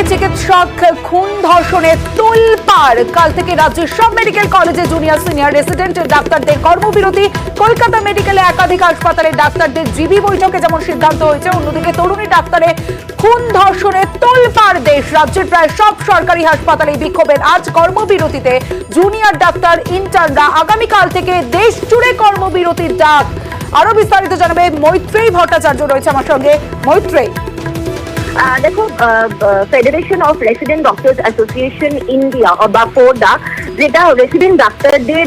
চিকিৎসক খুন ধর্ষণে তোলপাড়। কাল থেকে রাজ্যের সব মেডিকেল কলেজে জুনিয়র সিনিয়র রেসিডেন্ট ডাক্তারদের কর্মবিরতি। কলকাতা মেডিকেলে একাধিক হাসপাতালে ডাক্তারদের জিবি বৈঠকে যেমন সিদ্ধান্ত হয়েছে, অন্যদিকে তরুণী ডাক্তারে খুন ধর্ষণে তোলপাড় দেশ। রাজ্যের প্রায় সব সরকারি হাসপাতালে বিক্ষোভের আজ কর্মবিরতিতে জুনিয়র ডাক্তার ইন্টার্নরা। আগামীকাল থেকে দেশ জুড়ে কর্মবিরতির ডাক। আরো বিস্তারিত জানাবে মৈত্রেয়ী ভট্টাচার্য রয়েছে আমার সঙ্গে। মৈত্রেয়ী, দেখো, federation of resident doctors association India বা ফোর্ডা, যেটা রেসিডেন্ট ডাক্তারদের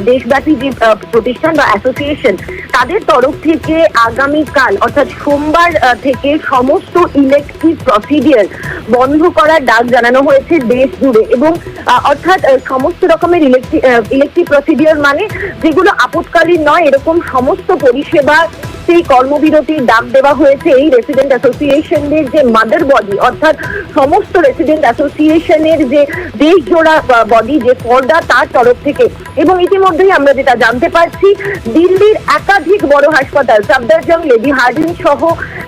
দেশব্যাপী যে প্রতিষ্ঠান বা অ্যাসোসিয়েশন, তাদের তরফ থেকে আগামীকাল অর্থাৎ সোমবার থেকে সমস্ত ইলেকটিভ প্রসিডিওর বন্ধ করার ডাক জানানো হয়েছে দেশ জুড়ে। এবং অর্থাৎ সমস্ত রকমের ইলেকটিভ প্রসিডিওর মানে যেগুলো আপৎকালীন নয়, এরকম সমস্ত পরিষেবা সেই কর্মবিরতির ডাক দেওয়া হয়েছে এই রেসিডেন্ট অ্যাসোসিয়েশনের যে মাদার বডি, অর্থাৎ সমস্ত রেসিডেন্ট অ্যাসোসিয়েশনের যে দেশজোড়া বডি যে ফোর্ডা, তার তরফ থেকে। এবং ইতিমধ্যেই আমরা যেটা জানতে পারছি, দিল্লির একাধিক বড় হাসপাতাল, সাফদারজং, লেডি হার্ডিঞ্জ সহ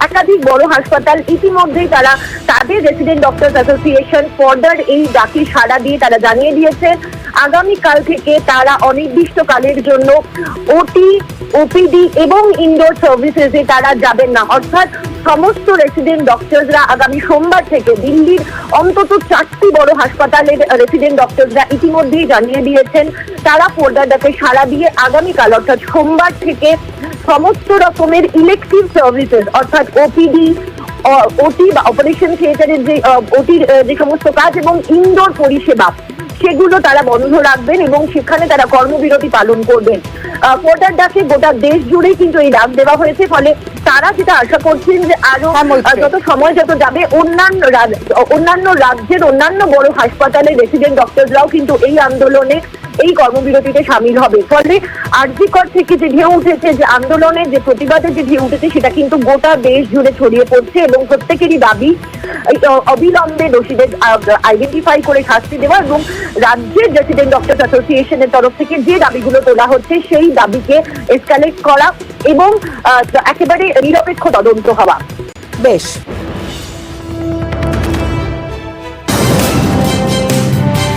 একাধিক বড় হাসপাতাল ইতিমধ্যেই তারা তাদের রেসিডেন্ট ডক্টরস অ্যাসোসিয়েশন ফোর্ডার এই ডাকে সাড়া দিয়ে তারা জানিয়ে দিয়েছে আগামীকাল থেকে তারা অনির্দিষ্টকালের জন্য ওটি, ওপিডি এবং ইনডোর সার্ভিসেসে তারা যাবেন না। অর্থাৎ সমস্ত রেসিডেন্ট ডক্টরসরা আগামী সোমবার থেকে দিল্লির অন্তত 4টি বড় হাসপাতালের রেসিডেন্ট ডক্টরসরা ইতিমধ্যেই জানিয়ে দিয়েছেন তারা ফোর্ডার ডাকে সাড়া দিয়ে আগামীকাল অর্থাৎ সোমবার থেকে সমস্ত রকমের ইলেকটিভ সার্ভিসেস অর্থাৎ ওপিডি, ওটি বা অপারেশন থিয়েটারের যে ওটির যে সমস্ত কাজ এবং ইনডোর পরিষেবা, সেগুলো তারা বন্ধ রাখবেন এবং সেখানে তারা কর্মবিরতি পালন করবেন। ফোর্ডার ডাকে গোটা দেশ জুড়েই কিন্তু এই ডাক দেওয়া হয়েছে। ফলে তারা যেটা আশা করছেন যে আরো যত সময় যত যাবে অন্যান্য রাজ্যের অন্যান্য বড় হাসপাতালের রেসিডেন্ট ডক্টররাও কিন্তু এই আন্দোলনে, এই কর্মবিরতিতে সামিল হবে। ফলে আরজিকর থেকে যে ঢেউ উঠেছে, যে আন্দোলনের যে প্রতিবাদের যে ঢেউ উঠেছে, সেটা কিন্তু গোটা দেশ জুড়ে ছড়িয়ে পড়ছে এবং প্রত্যেকেরই দাবি অবিলম্বে দোষীদের আইডেন্টিফাই করে শাস্তি দেওয়া এবং রাজ্যের রেসিডেন্ট ডক্টরস অ্যাসোসিয়েশনের তরফ থেকে যে দাবিগুলো তোলা হচ্ছে সেই দাবিকে এসকালেট করা এবং একেবারে নিরপেক্ষ তদন্ত হওয়া। বেশ।